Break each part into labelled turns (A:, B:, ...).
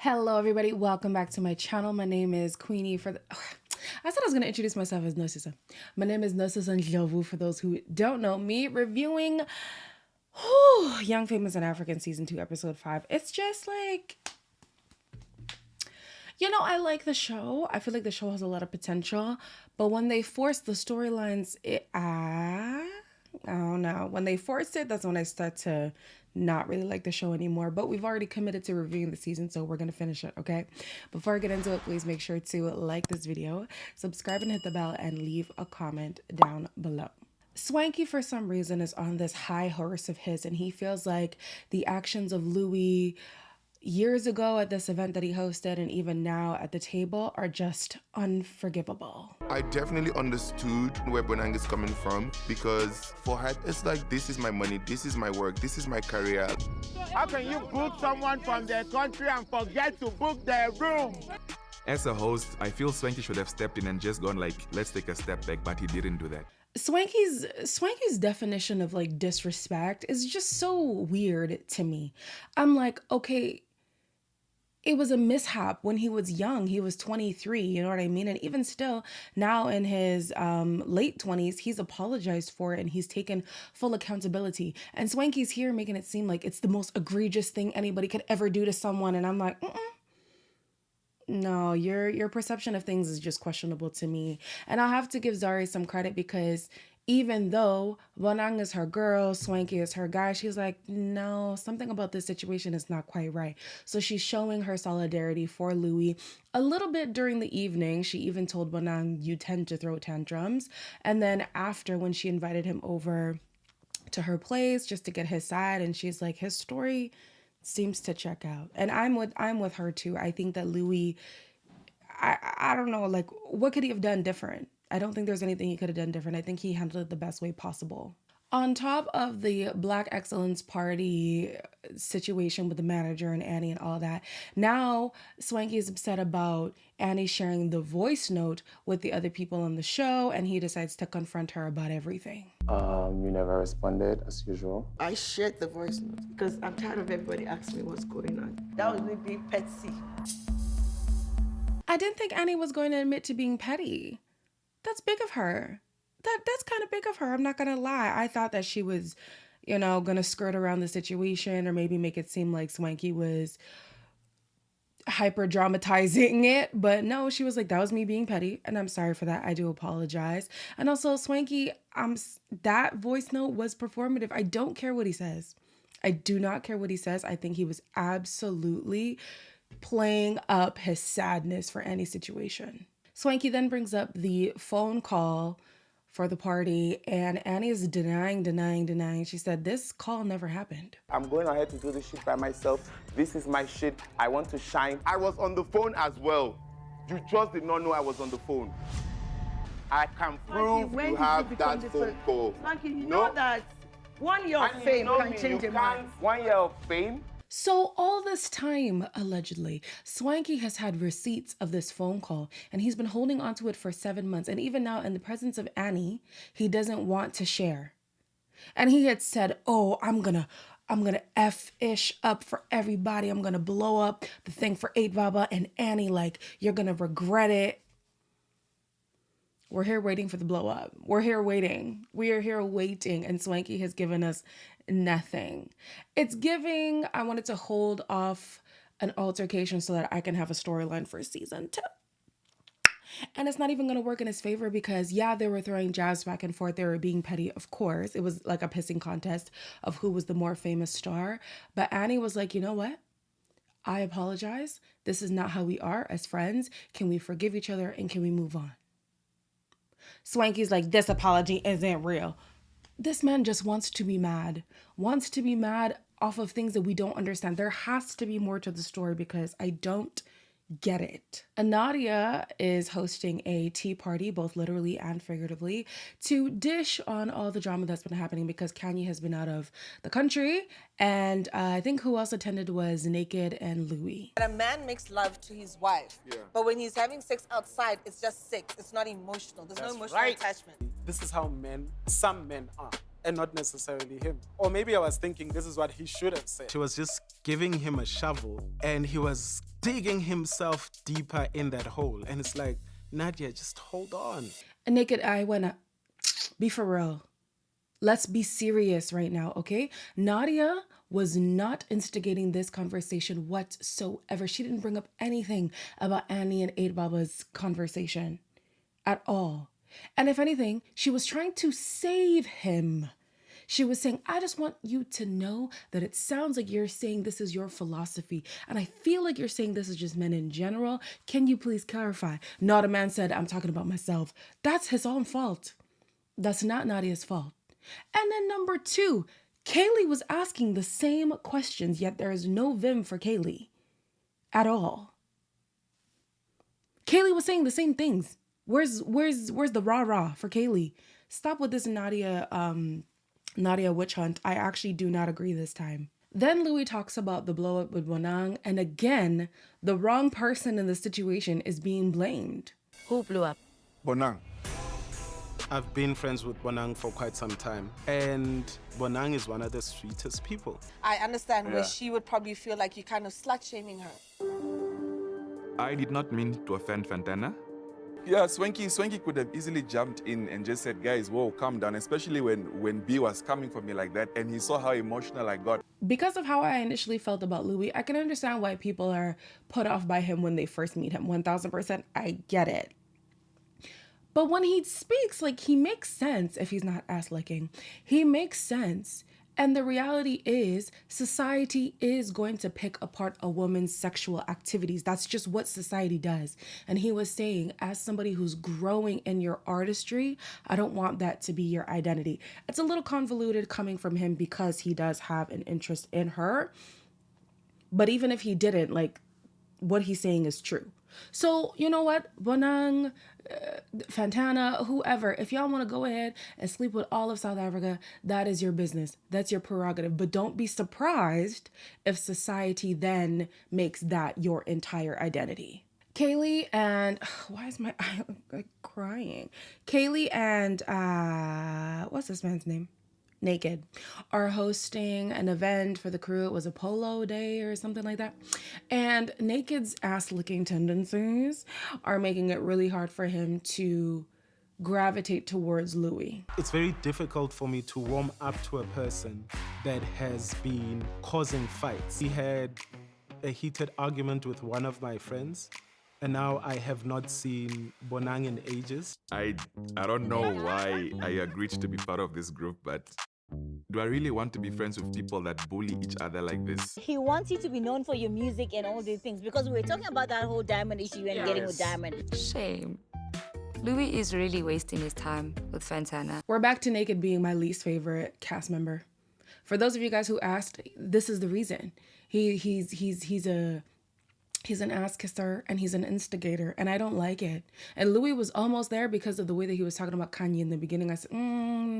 A: Hello everybody, welcome back to my channel. My name is Queenie I said I was going to introduce myself as Narcissa. My name is Narcissa Njovu for those who don't know me, reviewing Young Famous and African Season 2 Episode 5. It's just like, I like the show. I feel like the show has a lot of potential, but when they force the storylines, I don't know. When they force it, that's when I start to not really like the show anymore. But we've already committed to reviewing the season, so we're going to finish it, okay? Before I get into it, please make sure to like this video, subscribe and hit the bell, and leave a comment down below. Swanky, for some reason, is on this high horse of his, and he feels like the actions of Louis years ago at this event that he hosted and even now at the table are just unforgivable.
B: I definitely understood where Bonang is coming from, because for her, it's like, this is my money, this is my work, this is my career.
C: How can you book someone from their country and forget to book their room?
D: As a host, I feel Swanky should have stepped in and just gone like, let's take a step back, but he didn't do that.
A: Swanky's definition of like disrespect is just so weird to me. I'm like, okay, it was a mishap when he was young. He was 23, you know what I mean? And even still, now in his late 20s, he's apologized for it and he's taken full accountability. And Swanky's here making it seem like it's the most egregious thing anybody could ever do to someone. And I'm like, no, your perception of things is just questionable to me. And I'll have to give Zari some credit, because even though Bonang is her girl, Swanky is her guy, she's like, no, something about this situation is not quite right. So she's showing her solidarity for Louis a little bit during the evening. She even told Bonang, you tend to throw tantrums. And then after, when she invited him over to her place just to get his side, and she's like, his story seems to check out. And I'm with her too. I think that Louis, I don't know, like, what could he have done different? I don't think there's anything he could have done different. I think he handled it the best way possible. On top of the Black Excellence Party situation with the manager and Annie and all that, now Swanky is upset about Annie sharing the voice note with the other people on the show, and he decides to confront her about everything.
E: You never responded as usual.
F: I shared the voice note because I'm tired of everybody asking me what's going on. That was me being petty.
A: I didn't think Annie was going to admit to being petty. That's big of her. That's kind of big of her. I'm not going to lie. I thought that she was, going to skirt around the situation or maybe make it seem like Swanky was hyper dramatizing it. But no, she was like, that was me being petty. And I'm sorry for that. I do apologize. And also, Swanky, that voice note was performative. I don't care what he says. I do not care what he says. I think he was absolutely playing up his sadness for any situation. Swanky then brings up the phone call for the party, and Annie is denying. She said, this call never happened.
E: I'm going ahead to do this shit by myself. This is my shit. I want to shine.
B: I was on the phone as well. You just did not know I was on the phone. I can prove you have that phone call.
F: Swanky, you know that 1 year of fame can change a man.
E: 1 year of fame?
A: So all this time, allegedly, Swanky has had receipts of this phone call, and he's been holding onto it for 7 months. And even now, in the presence of Annie, he doesn't want to share. And he had said, oh, I'm gonna F-ish up for everybody. I'm gonna blow up the thing for 8 Baba. And Annie, like, you're gonna regret it. We're here waiting for the blow up. We're here waiting. We are here waiting. And Swanky has given us nothing. It's giving, I wanted to hold off an altercation so that I can have a storyline for season 2. And it's not even going to work in his favor, because yeah, they were throwing jabs back and forth. They were being petty, of course. It was like a pissing contest of who was the more famous star. But Annie was like, you know what? I apologize. This is not how we are as friends. Can we forgive each other and can we move on? Swanky's like, this apology isn't real. This man just wants to be mad off of things that we don't understand. There has to be more to the story, because I don't get it. And Nadia is hosting a tea party, both literally and figuratively, to dish on all the drama that's been happening, because Kanye has been out of the country. And I think who else attended was Naked and Louis.
G: And a man makes love to his wife, but when he's having sex outside, it's just sex. It's not emotional. There's no emotional attachment.
H: This is how some men are, and not necessarily him. Or maybe I was thinking this is what he should have said. She was just giving him a shovel, and he was digging himself deeper in that hole. And it's like, Nadia, just hold on.
A: A naked eye wanna be for real. Let's be serious right now, okay? Nadia was not instigating this conversation whatsoever. She didn't bring up anything about Annie and Aid Baba's conversation at all. And if anything, she was trying to save him. She was saying, I just want you to know that it sounds like you're saying this is your philosophy. And I feel like you're saying this is just men in general. Can you please clarify? Not a man said, I'm talking about myself. That's his own fault. That's not Nadia's fault. And then number 2, Kaylee was asking the same questions, yet there is no vim for Kaylee at all. Kaylee was saying the same things. Where's the rah-rah for Kaylee? Stop with this Nadia witch hunt. I actually do not agree this time. Then Louis talks about the blow up with Bonang, and again, the wrong person in the situation is being blamed.
I: Who blew up?
B: Bonang.
H: I've been friends with Bonang for quite some time, and Bonang is one of the sweetest people.
G: I understand where she would probably feel like you're kind of slut-shaming her.
D: I did not mean to offend Fantana.
J: Yeah, Swanky could have easily jumped in and just said, guys, whoa, calm down, especially when B was coming for me like that and he saw how emotional I got.
A: Because of how I initially felt about Louis, I can understand why people are put off by him when they first meet him. 1000%, I get it. But when he speaks, like, he makes sense if he's not ass licking. He makes sense. And the reality is, society is going to pick apart a woman's sexual activities. That's just what society does. And he was saying, as somebody who's growing in your artistry, I don't want that to be your identity. It's a little convoluted coming from him because he does have an interest in her. But even if he didn't, like, what he's saying is true. So, you know what? Bonang, Fantana, whoever, if y'all want to go ahead and sleep with all of South Africa, that is your business. That's your prerogative. But don't be surprised if society then makes that your entire identity. Kaylee and, why is my eye like crying? Kaylee and, what's this man's name? Naked are hosting an event for the crew. It was a polo day or something like that. And Naked's ass licking tendencies are making it really hard for him to gravitate towards Louis.
H: It's very difficult for me to warm up to a person that has been causing fights. We had a heated argument with one of my friends, and now I have not seen Bonang in ages.
D: I don't know why I agreed to be part of this group, but do I really want to be friends with people that bully each other like this?
I: He wants you to be known for your music and all these things, because we were talking about that whole Diamond issue and getting with Diamond.
K: Shame. Louis is really wasting his time with Fantana.
A: We're back to Naked being my least favorite cast member. For those of you guys who asked, this is the reason. He's an ass kisser and he's an instigator, and I don't like it. And Louis was almost there because of the way that he was talking about Kanye in the beginning. I said,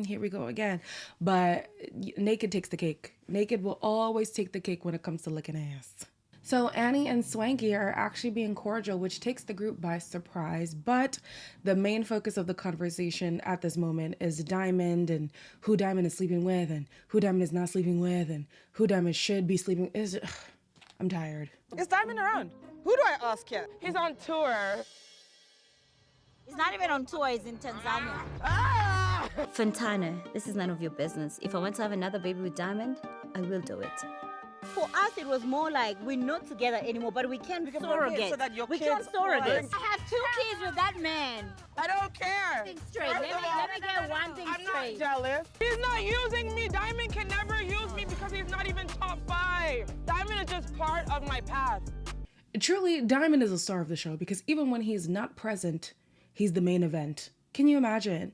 A: here we go again. But Naked takes the cake. Naked will always take the cake when it comes to licking ass. So Annie and Swanky are actually being cordial, which takes the group by surprise. But the main focus of the conversation at this moment is Diamond and who Diamond is sleeping with and who Diamond is not sleeping with and who Diamond should be sleeping with. I'm tired.
G: Is Diamond around? Who do I ask here?
F: He's on tour.
I: He's not even on tour, he's in Tanzania.
L: Fantana, this is none of your business. If I want to have another baby with Diamond, I will do it.
I: For us, it was more like we're not together anymore, but we can surrogate.
G: So that your
I: we
G: kids
I: can surrogate.
G: are-
I: I have 2 kids with that man.
F: I don't care.
I: Think straight. Let me get one thing
F: I'm
I: straight.
F: not jealous. He's not using me. Diamond can never use me because he's not even top 5. Diamond is just part of my past.
A: Truly, Diamond is the star of the show because even when he's not present, he's the main event. Can you imagine?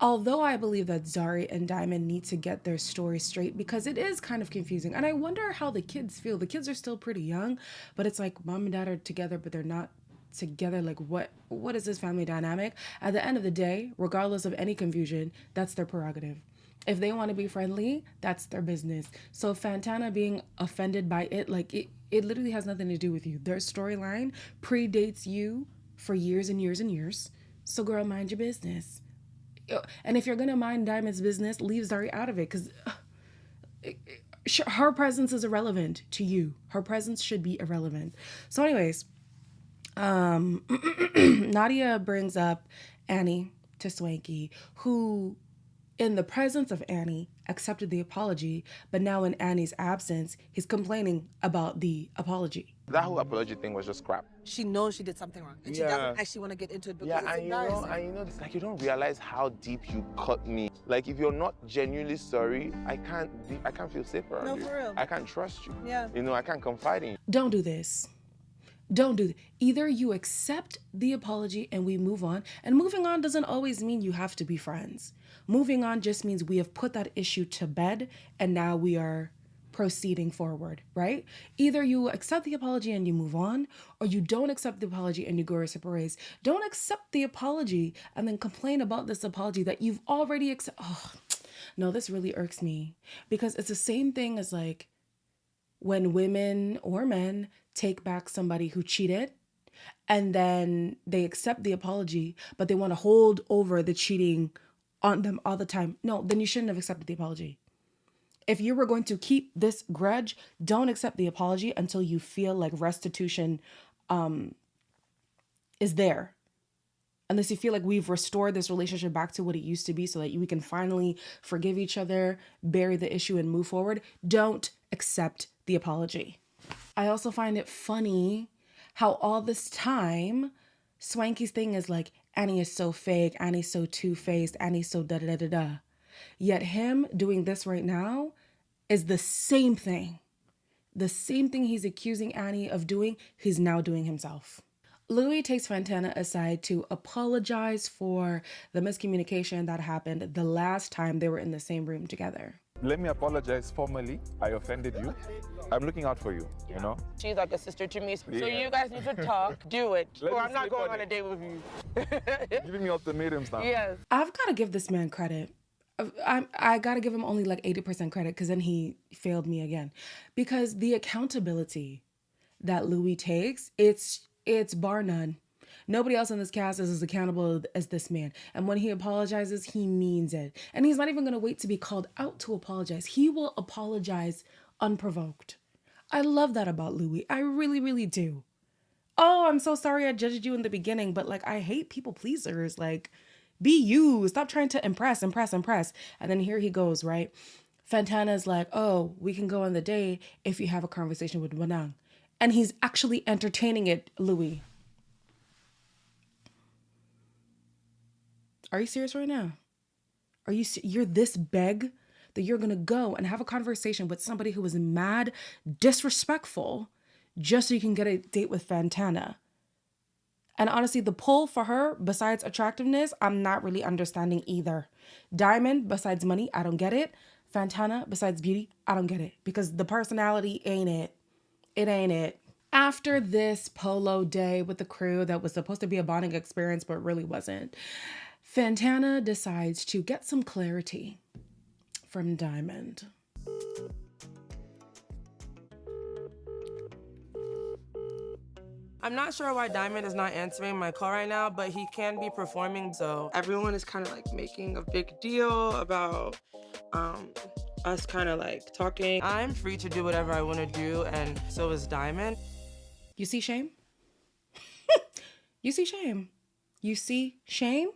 A: Although I believe that Zari and Diamond need to get their story straight because it is kind of confusing. And I wonder how the kids feel. The kids are still pretty young, but it's like mom and dad are together, but they're not together. Like what is this family dynamic? At the end of the day, regardless of any confusion, that's their prerogative. If they want to be friendly, that's their business. So Fantana being offended by it, like it literally has nothing to do with you. Their storyline predates you for years and years and years. So girl, mind your business. And if you're gonna mind Diamond's business, leave Zari out of it. Because her presence is irrelevant to you. Her presence should be irrelevant. So anyways, Nadia brings up Annie to Swanky, who in the presence of Annie accepted the apology, but now in Annie's absence, he's complaining about the apology.
E: That whole apology thing was just crap.
G: She knows she did something wrong, and she doesn't actually want to get into it because it's embarrassing.
E: It's like you don't realize how deep you cut me. Like if you're not genuinely sorry, I can't feel safe around you.
G: For real.
E: I can't trust you.
G: Yeah.
E: I can't confide in you.
A: Don't do this. Don't do that. Either you accept the apology and we move on. And moving on doesn't always mean you have to be friends. Moving on just means we have put that issue to bed and now we are proceeding forward, right? Either you accept the apology and you move on, or you don't accept the apology and you go our separate ways. Don't accept the apology and then complain about this apology that you've already accepted. Oh, no, this really irks me because it's the same thing as like when women or men take back somebody who cheated and then they accept the apology, but they want to hold over the cheating on them all the time. No, then you shouldn't have accepted the apology. If you were going to keep this grudge, don't accept the apology until you feel like restitution is there. Unless you feel like we've restored this relationship back to what it used to be so that we can finally forgive each other, bury the issue, and move forward, don't accept the apology. I also find it funny how all this time, Swanky's thing is like, Annie is so fake, Annie's so two-faced, Annie's so da-da-da-da-da. Yet him doing this right now is the same thing. The same thing he's accusing Annie of doing, he's now doing himself. Louis takes Fantana aside to apologize for the miscommunication that happened the last time they were in the same room together.
J: Let me apologize formally. I offended you. I'm looking out for you, you know?
F: She's like a sister to me, so you guys need to talk, do it, or I'm not going on a date with you.
J: Giving me ultimatums now.
F: Yes.
A: I've got to give this man credit. I got to give him only like 80% credit because then he failed me again. Because the accountability that Louis takes, it's bar none. Nobody else in this cast is as accountable as this man. And when he apologizes, he means it. And he's not even going to wait to be called out to apologize. He will apologize unprovoked. I love that about Louis. I really, really do. Oh, I'm so sorry I judged you in the beginning, but like I hate people pleasers. Like, be you. Stop trying to impress. And then here he goes, right? Fantana's like, oh, we can go on the date if you have a conversation with Bonang. And he's actually entertaining it, Louis. Are you serious right now? You're this beg that you're gonna go and have a conversation with somebody who is mad, disrespectful, just so you can get a date with Fantana? And honestly, the pull for her, besides attractiveness, I'm not really understanding either. Diamond, besides money, I don't get it. Fantana, besides beauty, I don't get it. Because the personality ain't it. It ain't it. After this polo day with the crew that was supposed to be a bonding experience, but really wasn't, Fantana decides to get some clarity from Diamond.
F: I'm not sure why Diamond is not answering my call right now, but he can be performing, so everyone is kind of like making a big deal about us kind of like talking. I'm free to do whatever I want to do, and so is Diamond.
A: You see shame? You see shame? You see shame?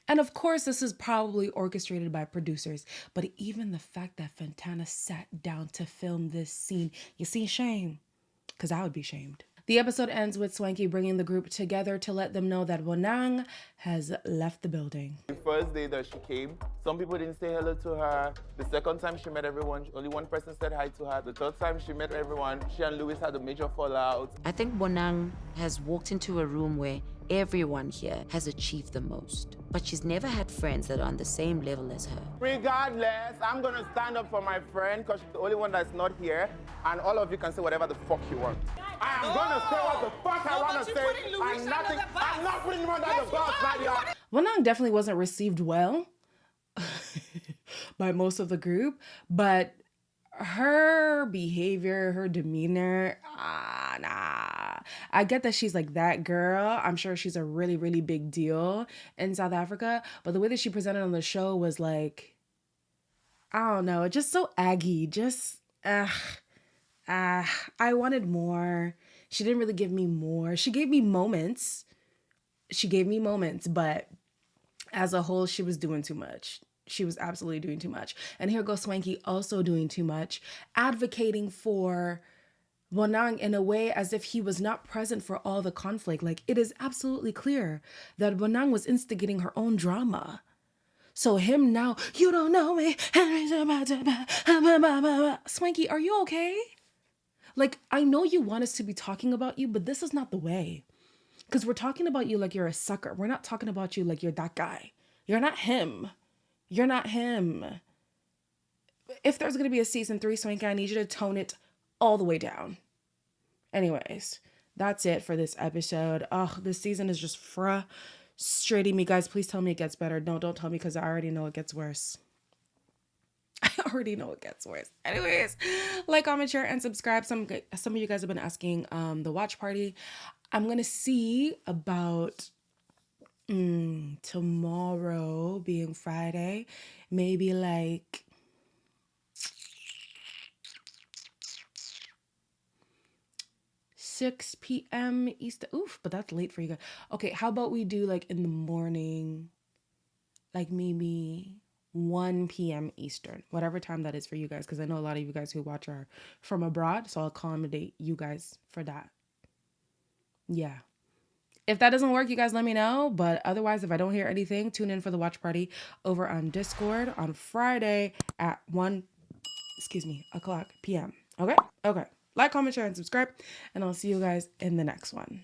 A: And of course, this is probably orchestrated by producers, but even the fact that Fantana sat down to film this scene, you see shame? Because I would be shamed. The episode ends with Swanky bringing the group together to let them know that Bonang has left the building.
E: The first day that she came, some people didn't say hello to her. The second time she met everyone, only one person said hi to her. The third time she met everyone, she and Louis had a major fallout.
M: I think Bonang has walked into a room where everyone here has achieved the most, but she's never had friends that are on the same level as her.
E: Regardless, I'm gonna stand up for my friend because she's the only one that's not here, and all of you can say whatever the fuck you want. I am gonna say what the fuck I wanna say, and nothing. I'm not putting him under the bus, Nadia.
A: Bonang definitely wasn't received well by most of the group, but her behavior, her demeanor, nah. I get that she's like that girl. I'm sure she's a really, really big deal in South Africa, but the way that she presented on the show was like, I don't know, just so aggy. Just I wanted more. She didn't really give me more. She gave me moments. But as a whole, she was doing too much. She was absolutely doing too much. And here goes Swanky also doing too much, advocating for Bonang in a way as if he was not present for all the conflict. Like, it is absolutely clear that Bonang was instigating her own drama. So him now, you don't know me. Swanky, are you okay? Like, I know you want us to be talking about you, but this is not the way. Because we're talking about you like you're a sucker. We're not talking about you like you're that guy. You're not him. You're not him. If there's going to be a season 3, Swanky, I need you to tone it all the way down. Anyways, that's it for this episode. Oh, this season is just frustrating me. Guys, please tell me it gets better. No, don't tell me because I already know it gets worse. I already know it gets worse. Anyways, like, comment, share, and subscribe. Some of you guys have been asking the watch party. I'm going to see about tomorrow being Friday. Maybe like 6 p.m. Eastern. Oof, but that's late for you guys. Okay, how about we do like in the morning, like maybe 1 p.m. Eastern, whatever time that is for you guys, because I know a lot of you guys who watch are from abroad, so I'll accommodate you guys for that. Yeah. If that doesn't work, you guys let me know. But otherwise, if I don't hear anything, tune in for the watch party over on Discord on Friday at 1 o'clock p.m. Okay? Okay. Like, comment, share, and subscribe. And I'll see you guys in the next one.